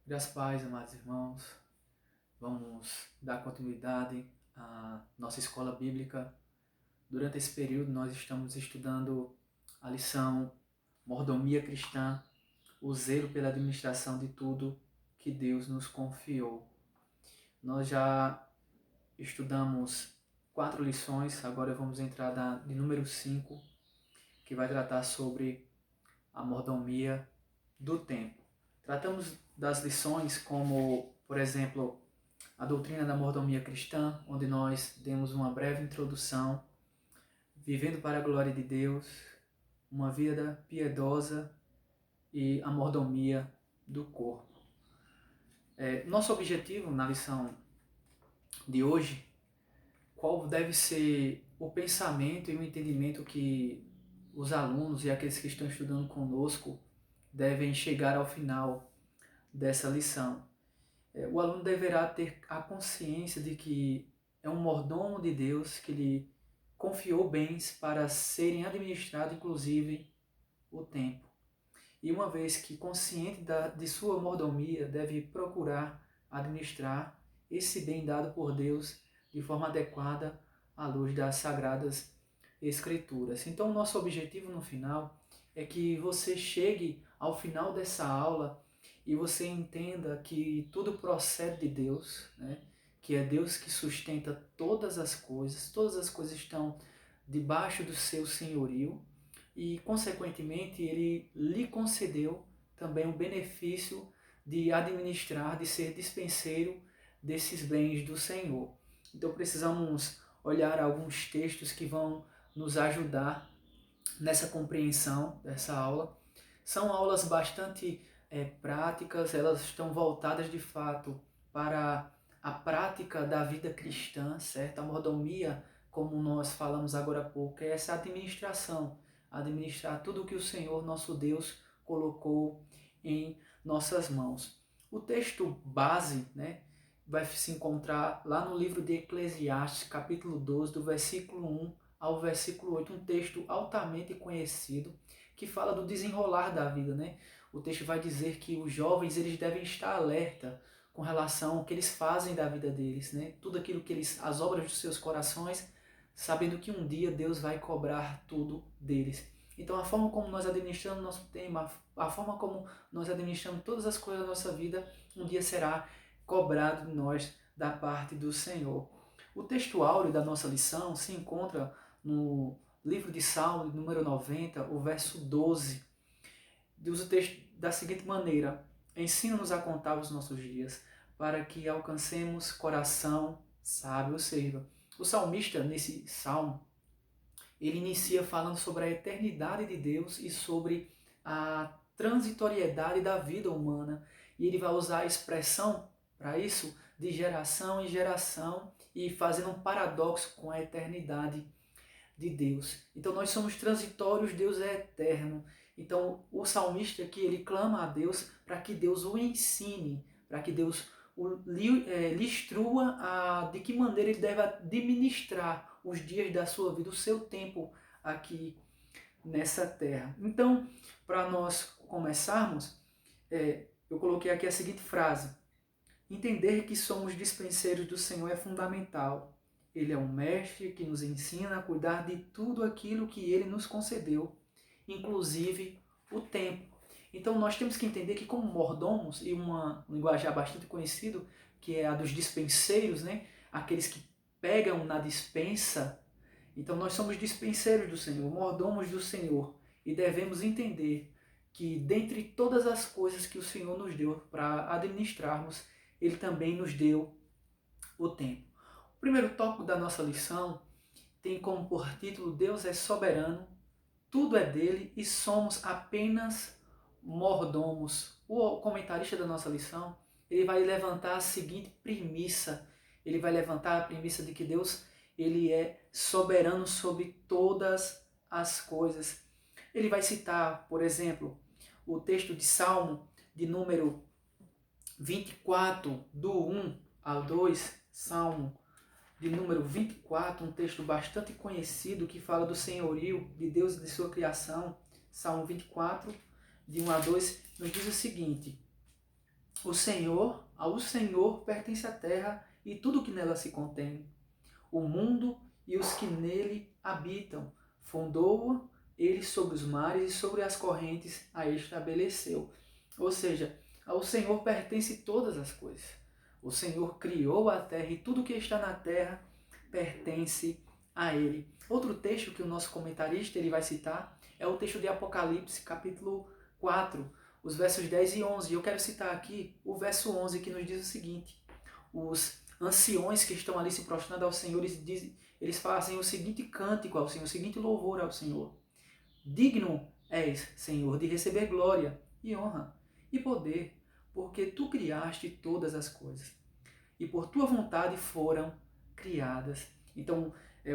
Graças a paz, amados irmãos, vamos dar continuidade à nossa escola bíblica. Durante esse período nós estamos estudando a lição Mordomia Cristã, o zelo pela administração de tudo que Deus nos confiou. Nós já estudamos 4 lições, agora vamos entrar de número 5, que vai tratar sobre a mordomia do tempo. Tratamos das lições como, por exemplo, a doutrina da mordomia cristã, onde nós demos uma breve introdução, vivendo para a glória de Deus, uma vida piedosa e a mordomia do corpo. Nosso objetivo na lição de hoje, qual deve ser o pensamento e o entendimento que os alunos e aqueles que estão estudando conosco devem chegar ao final dessa lição. O aluno deverá ter a consciência de que é um mordomo de Deus que lhe confiou bens para serem administrados, inclusive o tempo. E uma vez que consciente de sua mordomia, deve procurar administrar esse bem dado por Deus de forma adequada à luz das Sagradas Escrituras. Então, nosso objetivo no final é que você chegue ao final dessa aula e você entenda que tudo procede de Deus, né? Que é Deus que sustenta todas as coisas estão debaixo do seu senhorio e, consequentemente, Ele lhe concedeu também o benefício de administrar, de ser dispenseiro desses bens do Senhor. Então precisamos olhar alguns textos que vão nos ajudar nessa compreensão dessa aula. São aulas bastante práticas, elas estão voltadas de fato para a prática da vida cristã, certo? A mordomia, como nós falamos agora há pouco, é essa administração, administrar tudo o que o Senhor, nosso Deus, colocou em nossas mãos. O texto base, né, vai se encontrar lá no livro de Eclesiastes, capítulo 12, do versículo 1 ao versículo 8, um texto altamente conhecido, que fala do desenrolar da vida, né? O texto vai dizer que os jovens eles devem estar alerta com relação ao que eles fazem da vida deles, né? Tudo aquilo que eles, as obras dos seus corações, sabendo que um dia Deus vai cobrar tudo deles. Então a forma como nós administramos nosso tempo, a forma como nós administramos todas as coisas da nossa vida, um dia será cobrado de nós da parte do Senhor. O texto áureo da nossa lição se encontra no livro de Salmo, número 90, o verso 12. Diz o texto da seguinte maneira: ensina-nos a contar os nossos dias, para que alcancemos coração sábio. Ou seja, o salmista, nesse salmo, ele inicia falando sobre a eternidade de Deus e sobre a transitoriedade da vida humana. E ele vai usar a expressão para isso de geração em geração e fazendo um paradoxo com a eternidade de Deus. Então nós somos transitórios, Deus é eterno. Então o salmista aqui, ele clama a Deus para que Deus o ensine, para que Deus lhe instrua de que maneira ele deve administrar os dias da sua vida, o seu tempo aqui nessa terra. Então, para nós começarmos, eu coloquei aqui a seguinte frase: entender que somos dispenseiros do Senhor é fundamental. Ele é um mestre que nos ensina a cuidar de tudo aquilo que Ele nos concedeu, inclusive o tempo. Então nós temos que entender que, como mordomos, e uma linguagem bastante conhecida, que é a dos dispenseiros, né? Aqueles que pegam na dispensa. Então nós somos dispenseiros do Senhor, mordomos do Senhor, e devemos entender que dentre todas as coisas que o Senhor nos deu para administrarmos, Ele também nos deu o tempo. O primeiro tópico da nossa lição tem como por título: Deus é soberano, tudo é dele e somos apenas mordomos. O comentarista da nossa lição, ele vai levantar a seguinte premissa. Ele vai levantar a premissa de que Deus, ele é soberano sobre todas as coisas. Ele vai citar, por exemplo, o texto de Salmo de número 24, do 1 ao 2, Salmo de número 24, um texto bastante conhecido que fala do senhorio de Deus e de sua criação. Salmo 24, de 1 a 2, nos diz o seguinte: ao Senhor pertence a terra e tudo que nela se contém, o mundo e os que nele habitam. Fundou-a ele sobre os mares e sobre as correntes a estabeleceu. Ou seja, ao Senhor pertence todas as coisas. O Senhor criou a terra e tudo que está na terra pertence a ele. Outro texto que o nosso comentarista ele vai citar é o texto de Apocalipse, capítulo 4, os versos 10 e 11. Eu quero citar aqui o verso 11, que nos diz o seguinte: os anciões que estão ali se prostrando ao Senhor, eles fazem o seguinte cântico ao Senhor, o seguinte louvor ao Senhor: digno és, Senhor, de receber glória e honra e poder, porque tu criaste todas as coisas, e por tua vontade foram criadas. Então,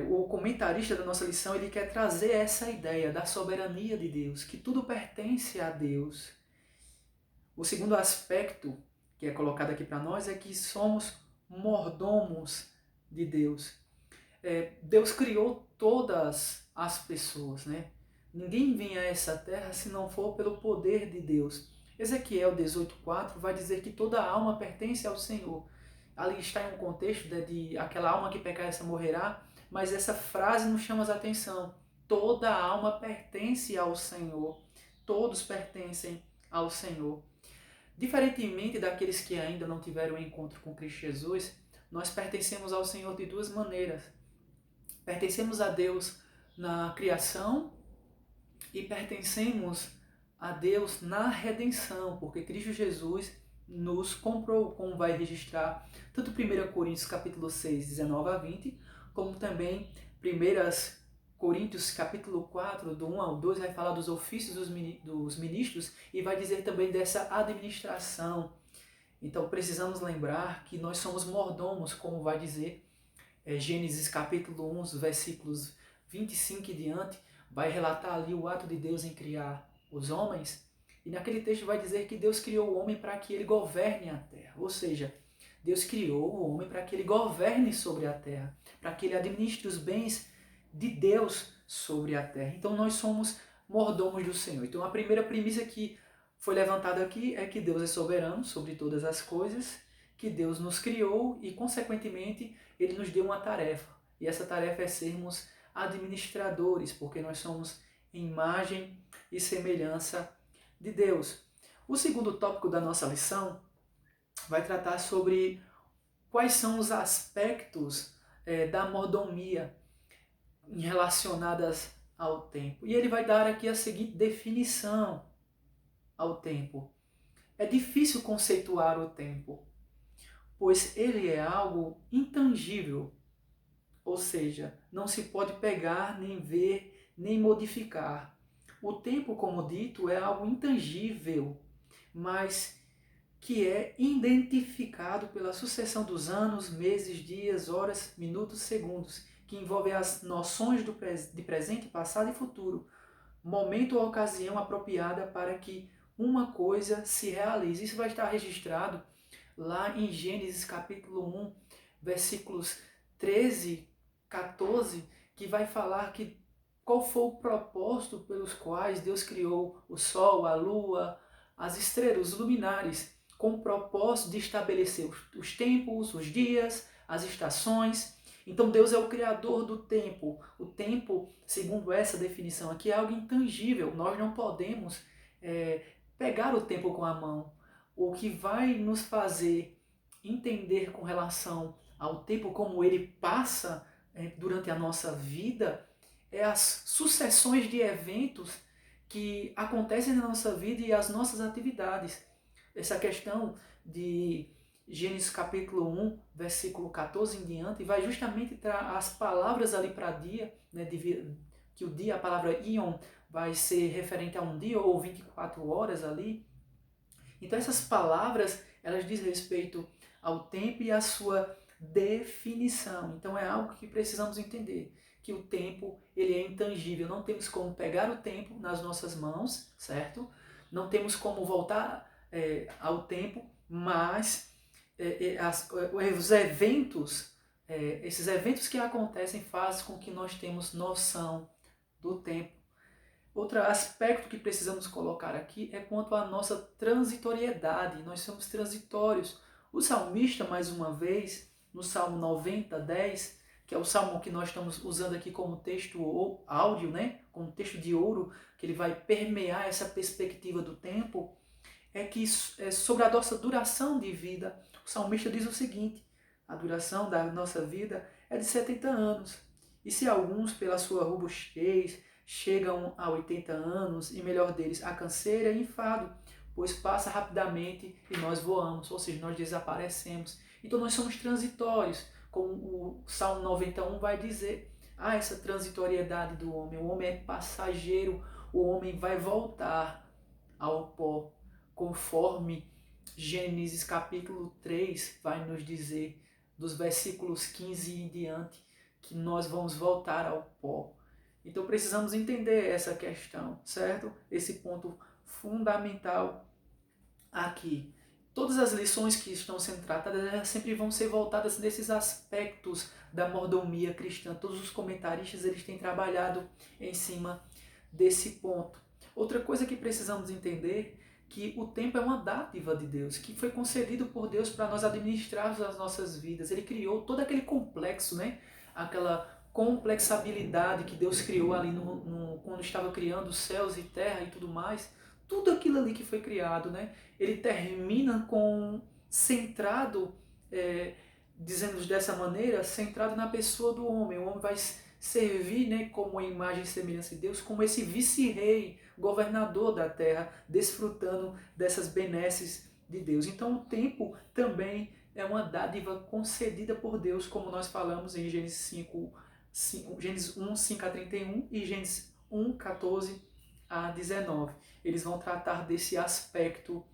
o comentarista da nossa lição, ele quer trazer essa ideia da soberania de Deus, que tudo pertence a Deus. O segundo aspecto que é colocado aqui para nós é que somos mordomos de Deus. Deus criou todas as pessoas, né? Ninguém vem a essa terra se não for pelo poder de Deus. Ezequiel 18,4 vai dizer que toda alma pertence ao Senhor. Ali está em um contexto de aquela alma que pecar essa morrerá, mas essa frase nos chama a atenção. Toda alma pertence ao Senhor. Todos pertencem ao Senhor. Diferentemente daqueles que ainda não tiveram um encontro com Cristo Jesus, nós pertencemos ao Senhor de duas maneiras. Pertencemos a Deus na criação e pertencemos a Deus na redenção, porque Cristo Jesus nos comprou, como vai registrar tanto 1 Coríntios capítulo 6, 19 a 20, como também 1 Coríntios capítulo 4, do 1 ao 2, vai falar dos ofícios dos ministros e vai dizer também dessa administração. Então precisamos lembrar que nós somos mordomos, como vai dizer Gênesis capítulo 1, versículos 25 e diante, vai relatar ali o ato de Deus em criar os homens, e naquele texto vai dizer que Deus criou o homem para que ele governe a terra, ou seja, Deus criou o homem para que ele governe sobre a terra, para que ele administre os bens de Deus sobre a terra. Então nós somos mordomos do Senhor. Então a primeira premissa que foi levantada aqui é que Deus é soberano sobre todas as coisas, que Deus nos criou e, consequentemente, Ele nos deu uma tarefa. E essa tarefa é sermos administradores, porque nós somos imagem e semelhança de Deus. O segundo tópico da nossa lição vai tratar sobre quais são os aspectos da mordomia relacionadas ao tempo. E ele vai dar aqui a seguinte definição ao tempo. É difícil conceituar o tempo, pois ele é algo intangível, ou seja, não se pode pegar, nem ver, nem modificar. O tempo, como dito, é algo intangível, mas que é identificado pela sucessão dos anos, meses, dias, horas, minutos, segundos, que envolve as noções de presente, passado e futuro, momento ou ocasião apropriada para que uma coisa se realize. Isso vai estar registrado lá em Gênesis capítulo 1, versículos 13, 14, que vai falar que qual foi o propósito pelos quais Deus criou o sol, a lua, as estrelas, os luminares, com o propósito de estabelecer os tempos, os dias, as estações. Então Deus é o criador do tempo. O tempo, segundo essa definição aqui, é algo intangível. Nós não podemos pegar o tempo com a mão. O que vai nos fazer entender com relação ao tempo como ele passa durante a nossa vida é as sucessões de eventos que acontecem na nossa vida e as nossas atividades. Essa questão de Gênesis capítulo 1, versículo 14 em diante, vai justamente trazer as palavras ali para dia, né, que o dia, a palavra ion, vai ser referente a um dia ou 24 horas ali. Então essas palavras, elas dizem respeito ao tempo e à sua definição. Então é algo que precisamos entender, que o tempo ele é intangível. Não temos como pegar o tempo nas nossas mãos, certo? Não temos como voltar ao tempo, mas os eventos, esses eventos que acontecem fazem com que nós tenhamos noção do tempo. Outro aspecto que precisamos colocar aqui é quanto à nossa transitoriedade. Nós somos transitórios. O salmista, mais uma vez, no Salmo 90, 10, que é o salmo que nós estamos usando aqui como texto ou áudio, né? Como texto de ouro, que ele vai permear essa perspectiva do tempo, é que sobre a nossa duração de vida, o salmista diz o seguinte: a duração da nossa vida é de 70 anos. E se alguns, pela sua robustez, chegam a 80 anos, e melhor deles, a canseira e enfado, pois passa rapidamente e nós voamos, ou seja, nós desaparecemos. Então nós somos transitórios, como o Salmo 91 vai dizer. Essa transitoriedade do homem. O homem é passageiro, o homem vai voltar ao pó, conforme Gênesis capítulo 3 vai nos dizer, dos versículos 15 em diante, que nós vamos voltar ao pó. Então precisamos entender essa questão, certo? Esse ponto fundamental aqui. Todas as lições que estão sendo tratadas, elas sempre vão ser voltadas nesses aspectos da mordomia cristã. Todos os comentaristas eles têm trabalhado em cima desse ponto. Outra coisa que precisamos entender que o tempo é uma dádiva de Deus, que foi concedido por Deus para nós administrarmos as nossas vidas. Ele criou todo aquele complexo, né? Aquela complexabilidade que Deus criou ali quando estava criando os céus e terra e tudo mais. Tudo aquilo ali que foi criado, né? Ele termina com centrado, dizendo dessa maneira, centrado na pessoa do homem. O homem vai servir, né, como a imagem e semelhança de Deus, como esse vice-rei, governador da terra, desfrutando dessas benesses de Deus. Então o tempo também é uma dádiva concedida por Deus, como nós falamos em Gênesis 1, 5 a 31 e Gênesis 1, 14 a 19. Eles vão tratar desse aspecto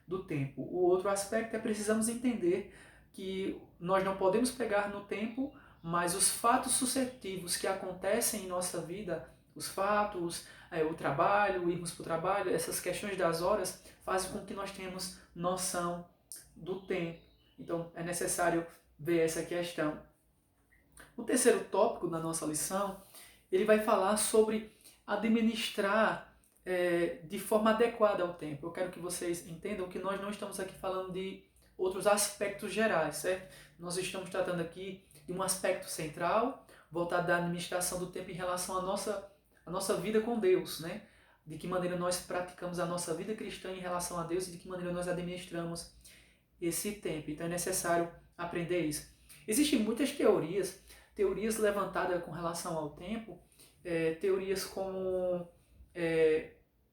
do tempo. O outro aspecto é precisamos entender que nós não podemos pegar no tempo, mas os fatos sucessivos que acontecem em nossa vida, os fatos, o trabalho, irmos para o trabalho, essas questões das horas, fazem com que nós tenhamos noção do tempo. Então é necessário ver essa questão. O terceiro tópico da nossa lição, ele vai falar sobre administrar de forma adequada ao tempo. Eu quero que vocês entendam que nós não estamos aqui falando de outros aspectos gerais, certo? Nós estamos tratando aqui de um aspecto central, voltado à administração do tempo em relação à nossa vida com Deus, né? De que maneira nós praticamos a nossa vida cristã em relação a Deus e de que maneira nós administramos esse tempo. Então é necessário aprender isso. Existem muitas teorias levantadas com relação ao tempo, teorias como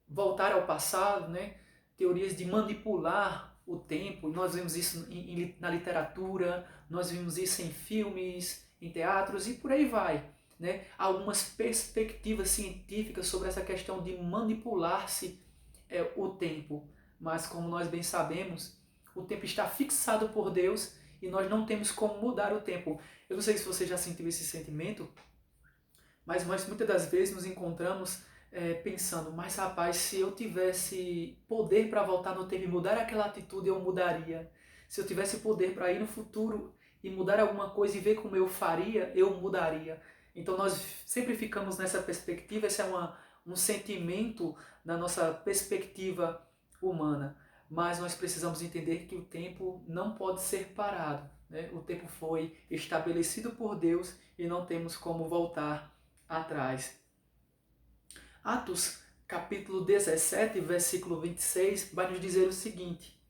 voltar ao passado, né? Teorias de manipular o tempo. Nós vemos isso na literatura, nós vimos isso em filmes, em teatros e por aí vai. Né? Algumas perspectivas científicas sobre essa questão de manipular-se o tempo. Mas como nós bem sabemos, o tempo está fixado por Deus e nós não temos como mudar o tempo. Eu não sei se você já sentiu esse sentimento, mas nós muitas das vezes nos encontramos pensando, mas rapaz, se eu tivesse poder para voltar no tempo e mudar aquela atitude, eu mudaria. Se eu tivesse poder para ir no futuro e mudar alguma coisa e ver como eu faria, eu mudaria. Então nós sempre ficamos nessa perspectiva, esse é um sentimento da nossa perspectiva humana. Mas nós precisamos entender que o tempo não pode ser parado. Né? O tempo foi estabelecido por Deus e não temos como voltar atrás. Atos capítulo 17, versículo 26, vai nos dizer o seguinte: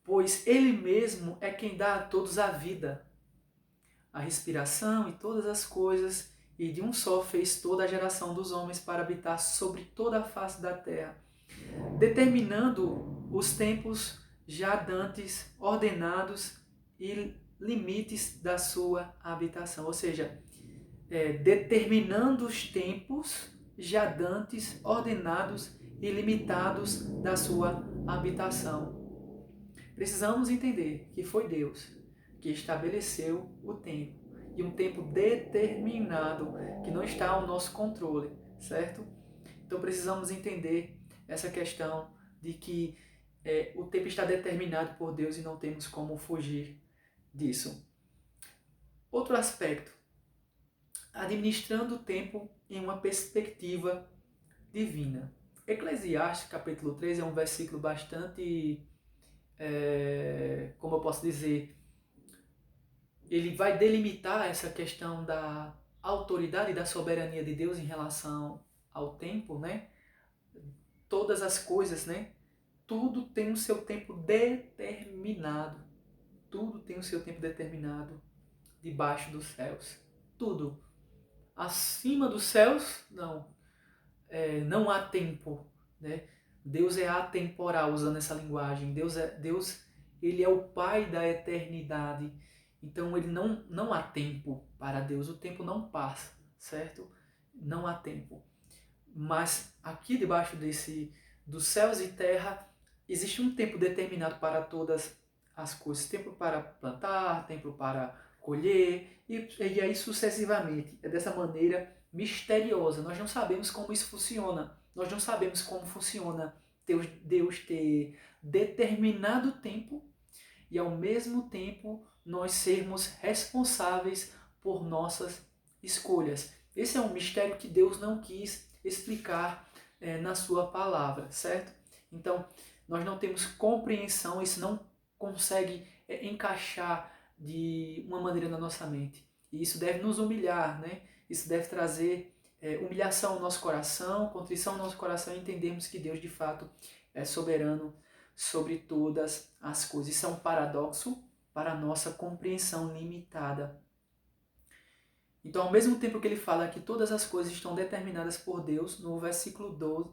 pois Ele mesmo é quem dá a todos a vida, a respiração e todas as coisas, e de um só fez toda a geração dos homens para habitar sobre toda a face da terra, determinando os tempos já dantes ordenados e limites da sua habitação. Ou seja, determinando os tempos já dantes ordenados e limitados da sua habitação. Precisamos entender que foi Deus que estabeleceu o tempo, e um tempo determinado que não está ao nosso controle, certo? Então precisamos entender essa questão de que o tempo está determinado por Deus e não temos como fugir disso. Outro aspecto, administrando o tempo em uma perspectiva divina. Eclesiastes, capítulo 3, é um versículo bastante, como eu posso dizer, ele vai delimitar essa questão da autoridade e da soberania de Deus em relação ao tempo, né? Todas as coisas, né? Tudo tem o seu tempo determinado. Tudo tem o seu tempo determinado debaixo dos céus. Tudo. Acima dos céus, não. Não há tempo, né? Deus é atemporal, usando essa linguagem. Deus, ele é o Pai da eternidade. Então ele não há tempo para Deus. O tempo não passa, certo? Não há tempo. Mas aqui debaixo dos céus e terra existe um tempo determinado para todas as coisas. Tempo para plantar, tempo para colher e aí sucessivamente. É dessa maneira misteriosa. Nós não sabemos como isso funciona. Nós não sabemos como funciona Deus ter determinado tempo e ao mesmo tempo nós sermos responsáveis por nossas escolhas. Esse é um mistério que Deus não quis explicar na sua palavra, certo? Então, nós não temos compreensão, isso não consegue encaixar de uma maneira na nossa mente. E isso deve nos humilhar, né? Isso deve trazer humilhação ao nosso coração, contrição ao nosso coração e entendermos que Deus de fato é soberano sobre todas as coisas. Isso é um paradoxo para a nossa compreensão limitada. Então, ao mesmo tempo que ele fala que todas as coisas estão determinadas por Deus, no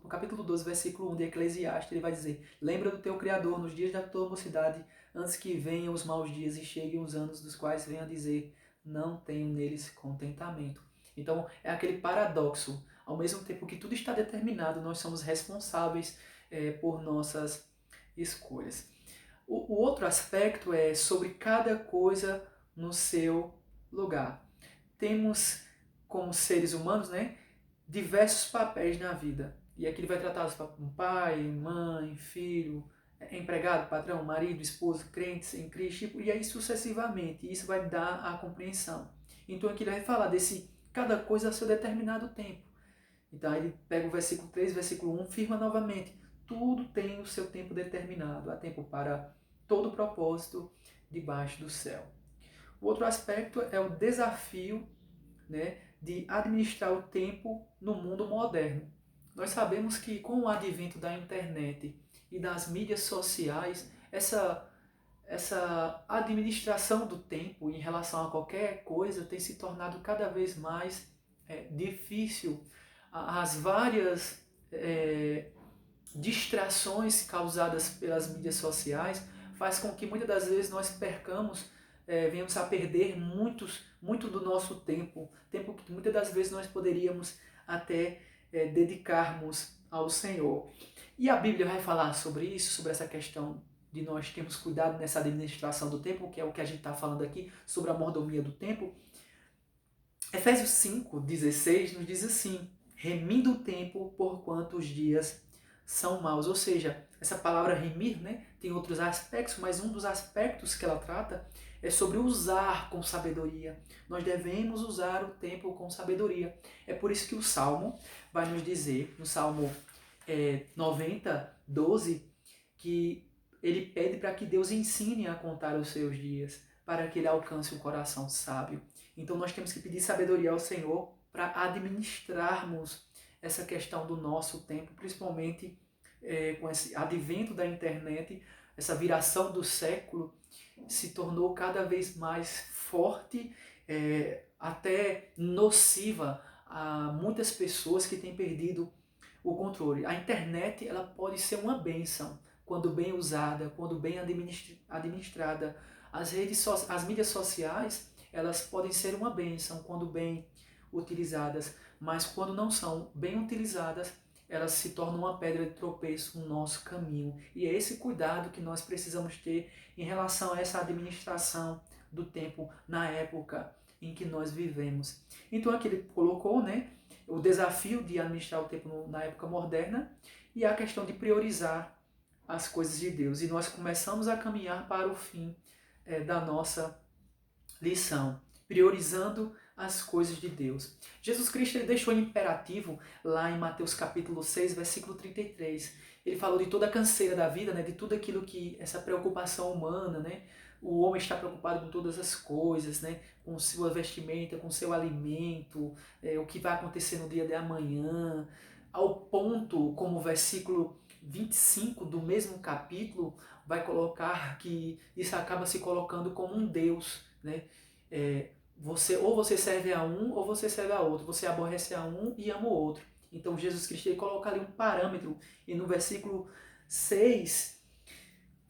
capítulo 12, versículo 1 de Eclesiastes, ele vai dizer: lembra do teu Criador nos dias da tua mocidade, antes que venham os maus dias e cheguem os anos dos quais venha dizer, não tenho neles contentamento. Então, é aquele paradoxo. Ao mesmo tempo que tudo está determinado, nós somos responsáveis por nossas escolhas. O outro aspecto é sobre cada coisa no seu lugar. Temos, como seres humanos, né, diversos papéis na vida. E aqui ele vai tratar os papéis de pai, mãe, filho, empregado, patrão, marido, esposa, crentes em Cristo, e aí sucessivamente. E isso vai dar a compreensão. Então aqui ele vai falar desse cada coisa a seu determinado tempo. Então ele pega o versículo 3, versículo 1, firma novamente. Tudo tem o seu tempo determinado. Há tempo para todo propósito debaixo do céu. O outro aspecto é o desafio, né, de administrar o tempo no mundo moderno. Nós sabemos que com o advento da internet e das mídias sociais, essa administração do tempo em relação a qualquer coisa tem se tornado cada vez mais difícil. As várias distrações causadas pelas mídias sociais faz com que muitas das vezes nós venhamos a perder muito do nosso tempo que muitas das vezes nós poderíamos até dedicarmos ao Senhor. E a Bíblia vai falar sobre isso, sobre essa questão de nós termos cuidado nessa administração do tempo, que é o que a gente está falando aqui, sobre a mordomia do tempo. Efésios 5:16 nos diz assim: remindo o tempo por quantos dias são maus. Ou seja, essa palavra remir, né, tem outros aspectos, mas um dos aspectos que ela trata é sobre usar com sabedoria. Nós devemos usar o tempo com sabedoria. É por isso que o Salmo vai nos dizer, no Salmo 90:12, que ele pede para que Deus ensine a contar os seus dias, para que ele alcance um coração sábio. Então nós temos que pedir sabedoria ao Senhor para administrarmos essa questão do nosso tempo, principalmente com esse advento da internet, essa viração do século se tornou cada vez mais forte, até nociva a muitas pessoas que têm perdido o controle. A internet ela pode ser uma bênção quando bem usada, quando bem administrada. As mídias sociais elas podem ser uma bênção quando bem utilizadas, mas quando não são bem utilizadas, elas se tornam uma pedra de tropeço no nosso caminho. E é esse cuidado que nós precisamos ter em relação a essa administração do tempo na época em que nós vivemos. Então aqui ele colocou, né, o desafio de administrar o tempo na época moderna e a questão de priorizar as coisas de Deus. E nós começamos a caminhar para o fim da nossa lição, priorizando as coisas de Deus. Jesus Cristo ele deixou um imperativo lá em Mateus capítulo 6, versículo 33. Ele falou de toda a canseira da vida, né, de tudo aquilo que, essa preocupação humana, né, o homem está preocupado com todas as coisas, né, com sua vestimenta, com seu alimento, o que vai acontecer no dia de amanhã, ao ponto, como o versículo 25 do mesmo capítulo vai colocar que isso acaba se colocando como um Deus, né? Você serve a um ou você serve a outro, você aborrece a um e ama o outro. Então Jesus Cristo ele coloca ali um parâmetro e no versículo 6,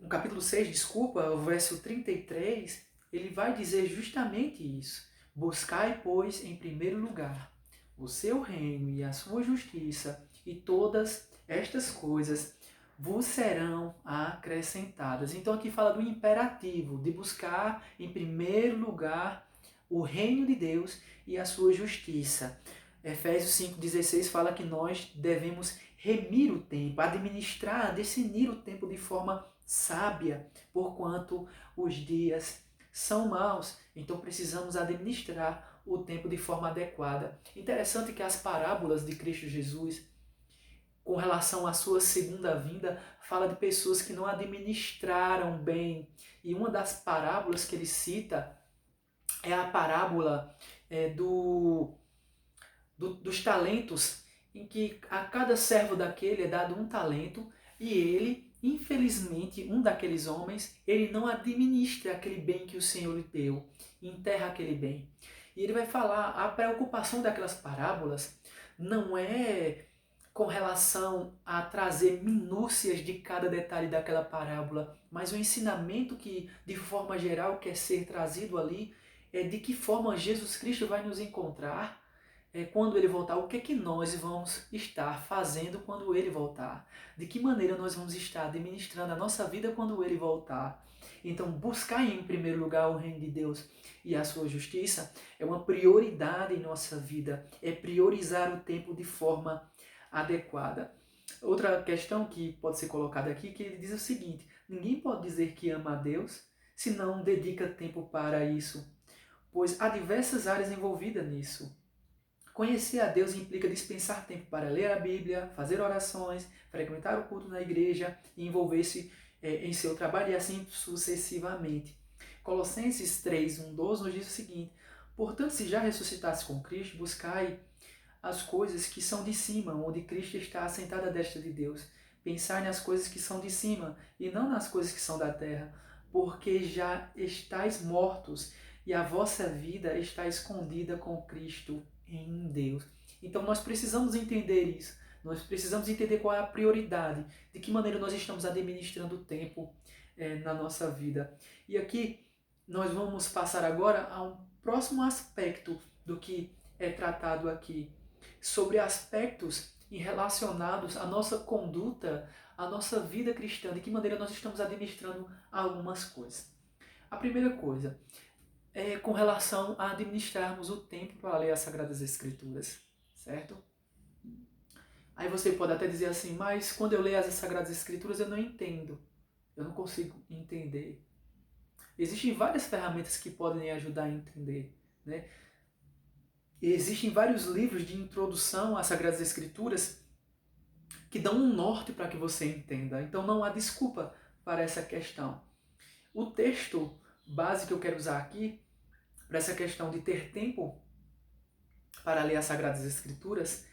no capítulo 6, desculpa, o verso 33, ele vai dizer justamente isso. Buscai, pois, em primeiro lugar o seu reino e a sua justiça, e todas estas coisas vos serão acrescentadas. Então aqui fala do imperativo de buscar em primeiro lugar o reino de Deus e a sua justiça. Efésios 5,16 fala que nós devemos remir o tempo, administrar, definir o tempo de forma sábia, porquanto os dias são maus. Então precisamos administrar o tempo de forma adequada. Interessante que as parábolas de Cristo Jesus, com relação à sua segunda vinda, fala de pessoas que não administraram bem. E uma das parábolas que ele cita é a parábola dos talentos, em que a cada servo daquele é dado um talento e ele, infelizmente, um daqueles homens, ele não administra aquele bem que o Senhor lhe deu, enterra aquele bem. E ele vai falar, a preocupação daquelas parábolas não é com relação a trazer minúcias de cada detalhe daquela parábola, mas o ensinamento que, de forma geral, quer ser trazido ali é de que forma Jesus Cristo vai nos encontrar quando ele voltar, o que é que nós vamos estar fazendo quando ele voltar, de que maneira nós vamos estar administrando a nossa vida quando ele voltar. Então, buscar em primeiro lugar o reino de Deus e a sua justiça é uma prioridade em nossa vida, é priorizar o tempo de forma adequada. Outra questão que pode ser colocada aqui, que ele diz o seguinte: ninguém pode dizer que ama a Deus se não dedica tempo para isso, pois há diversas áreas envolvidas nisso. Conhecer a Deus implica dispensar tempo para ler a Bíblia, fazer orações, frequentar o culto na igreja e envolver-se em seu trabalho e assim sucessivamente. Colossenses 3, 1, 12 nos diz o seguinte: portanto, se já ressuscitasse com Cristo, buscai as coisas que são de cima, onde Cristo está assentado à destra de Deus. Pensai nas coisas que são de cima e não nas coisas que são da terra, porque já estáis mortos e a vossa vida está escondida com Cristo em Deus. Então nós precisamos entender isso. Nós precisamos entender qual é a prioridade, de que maneira nós estamos administrando o tempo na nossa vida. E aqui nós vamos passar agora a um próximo aspecto do que é tratado aqui, sobre aspectos relacionados à nossa conduta, à nossa vida cristã, de que maneira nós estamos administrando algumas coisas. A primeira coisa é com relação a administrarmos o tempo para ler as Sagradas Escrituras, certo? Aí você pode até dizer assim, mas quando eu leio as Sagradas Escrituras eu não entendo, eu não consigo entender. Existem várias ferramentas que podem ajudar a entender, né? Existem vários livros de introdução às Sagradas Escrituras que dão um norte para que você entenda. Então não há desculpa para essa questão. O texto base que eu quero usar aqui, para essa questão de ter tempo para ler as Sagradas Escrituras,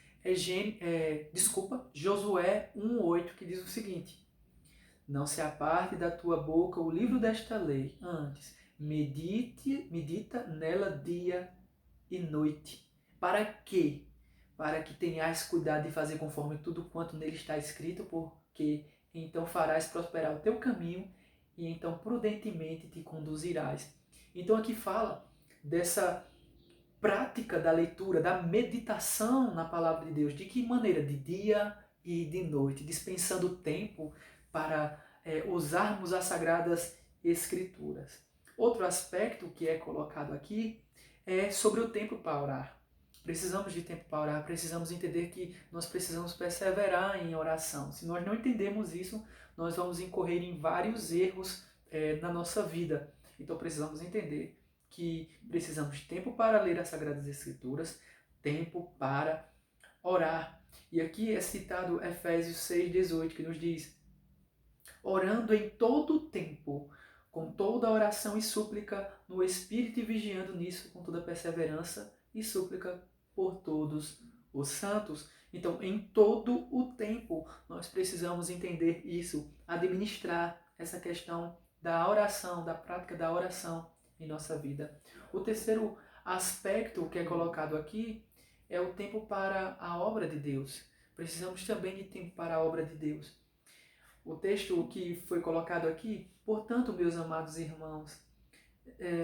Josué 1,8, que diz o seguinte: não se aparte da tua boca o livro desta lei, antes medita nela dia e noite. Para quê? Para que tenhas cuidado de fazer conforme tudo quanto nele está escrito, porque então farás prosperar o teu caminho e então prudentemente te conduzirás. Então aqui fala dessa prática da leitura, da meditação na palavra de Deus. De que maneira? De dia e de noite, dispensando tempo para usarmos as Sagradas Escrituras. Outro aspecto que é colocado aqui é sobre o tempo para orar. Precisamos de tempo para orar, precisamos entender que nós precisamos perseverar em oração. Se nós não entendemos isso, nós vamos incorrer em vários erros na nossa vida. Então precisamos entender que precisamos de tempo para ler as Sagradas Escrituras, tempo para orar. E aqui é citado Efésios 6,18, que nos diz: orando em todo o tempo, com toda oração e súplica no Espírito, e vigiando nisso com toda perseverança e súplica por todos os santos. Então, em todo o tempo, nós precisamos entender isso, administrar essa questão da oração, da prática da oração em nossa vida. O terceiro aspecto que é colocado aqui é o tempo para a obra de Deus. Precisamos também de tempo para a obra de Deus. O texto que foi colocado aqui: portanto, meus amados irmãos,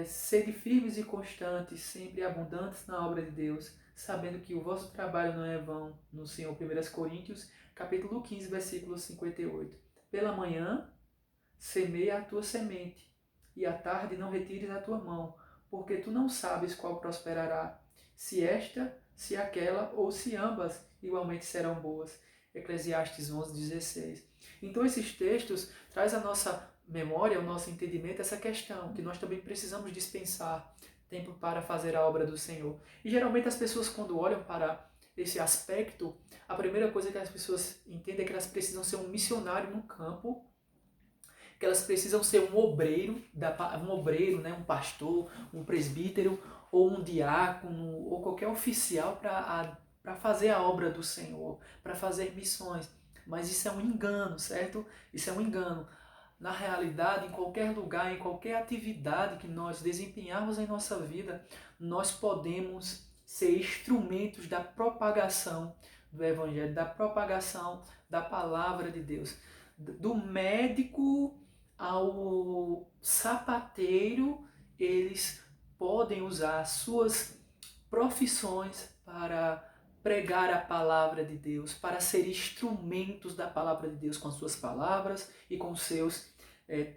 sede firmes e constantes, sempre abundantes na obra de Deus, sabendo que o vosso trabalho não é vão no Senhor. 1 Coríntios, capítulo 15, versículo 58. Pela manhã, semeia a tua semente, e à tarde não retires a tua mão, porque tu não sabes qual prosperará, se esta, se aquela, ou se ambas igualmente serão boas. Eclesiastes 11:16. Então esses textos trazem à nossa memória, ao nosso entendimento, essa questão, que nós também precisamos dispensar tempo para fazer a obra do Senhor. E geralmente as pessoas, quando olham para esse aspecto, a primeira coisa que as pessoas entendem é que elas precisam ser um missionário no campo, que elas precisam ser um obreiro, né, um pastor, um presbítero, ou um diácono, ou qualquer oficial para fazer a obra do Senhor, para fazer missões. Mas isso é um engano, certo? Isso é um engano. Na realidade, em qualquer lugar, em qualquer atividade que nós desempenharmos em nossa vida, nós podemos ser instrumentos da propagação do Evangelho, da propagação da palavra de Deus. Do médico ao sapateiro, eles podem usar suas profissões para pregar a palavra de Deus, para ser instrumentos da palavra de Deus com as suas palavras e com seus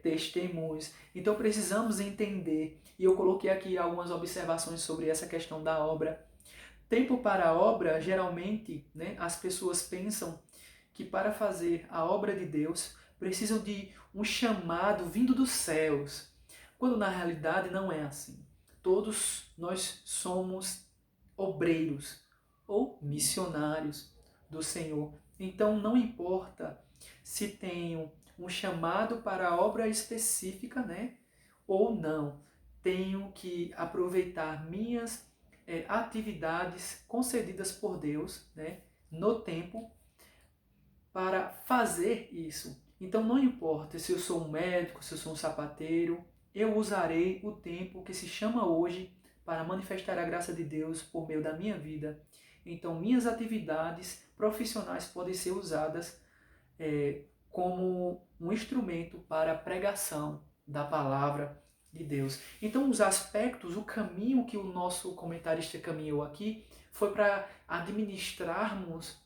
testemunhos. Então precisamos entender, e eu coloquei aqui algumas observações sobre essa questão da obra. Tempo para a obra, geralmente, né, as pessoas pensam que para fazer a obra de Deus precisam de um chamado vindo dos céus, quando na realidade não é assim. Todos nós somos obreiros ou missionários do Senhor. Então não importa se tenho um chamado para a obra específica, né, ou não. Tenho que aproveitar minhas atividades concedidas por Deus, né, no tempo, para fazer isso. Então não importa se eu sou um médico, se eu sou um sapateiro, eu usarei o tempo que se chama hoje para manifestar a graça de Deus por meio da minha vida. Então minhas atividades profissionais podem ser usadas como um instrumento para a pregação da palavra de Deus. Então os aspectos, o caminho que o nosso comentarista caminhou aqui foi para administrarmos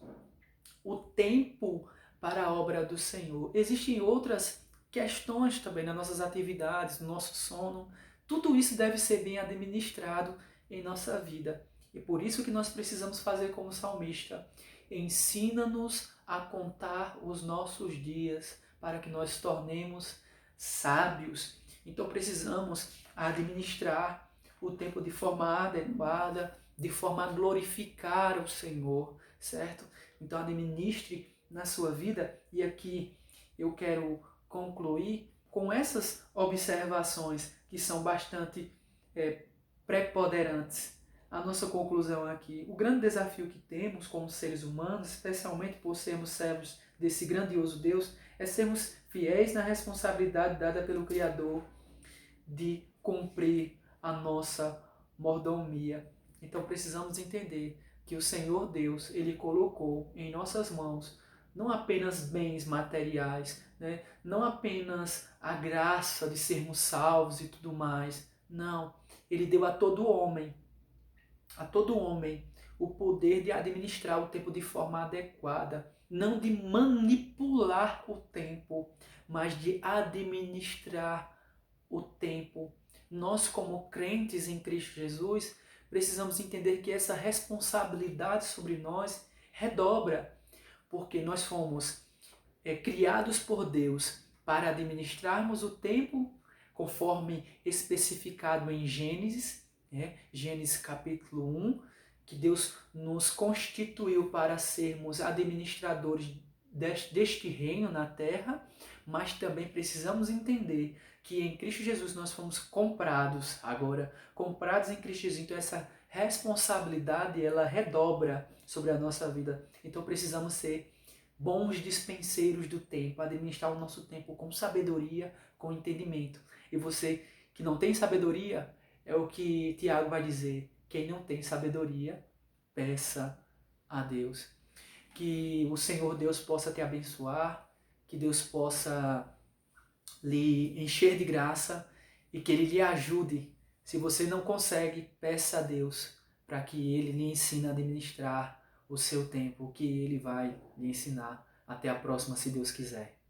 o tempo para a obra do Senhor. Existem outras questões também nas nossas atividades, no nosso sono. Tudo isso deve ser bem administrado em nossa vida. E por isso que nós precisamos fazer como salmista: ensina-nos a contar os nossos dias, para que nós tornemos sábios. Então precisamos administrar o tempo de forma adequada, de forma a glorificar o Senhor, certo? Então administre na sua vida, e aqui eu quero concluir com essas observações que são bastante preponderantes. A nossa conclusão aqui: o grande desafio que temos como seres humanos, especialmente por sermos servos desse grandioso Deus, é sermos fiéis na responsabilidade dada pelo Criador de cumprir a nossa mordomia. Então precisamos entender que o Senhor Deus, Ele colocou em nossas mãos não apenas bens materiais, né? Não apenas a graça de sermos salvos e tudo mais. Não, Ele deu a todo homem, o poder de administrar o tempo de forma adequada, não de manipular o tempo, mas de administrar o tempo. Nós, como crentes em Cristo Jesus, precisamos entender que essa responsabilidade sobre nós redobra, porque nós fomos criados por Deus para administrarmos o tempo conforme especificado em Gênesis, Gênesis capítulo 1, que Deus nos constituiu para sermos administradores deste reino na terra, mas também precisamos entender que em Cristo Jesus nós fomos comprados, agora comprados em Cristo Jesus, então essa responsabilidade ela redobra sobre a nossa vida, então precisamos ser bons dispenseiros do tempo, administrar o nosso tempo com sabedoria, com entendimento. E você que não tem sabedoria, é o que Tiago vai dizer, quem não tem sabedoria, peça a Deus. Que o Senhor Deus possa te abençoar, que Deus possa lhe encher de graça e que Ele lhe ajude. Se você não consegue, peça a Deus para que Ele lhe ensine a administrar o seu tempo, o que Ele vai lhe ensinar. Até a próxima, se Deus quiser.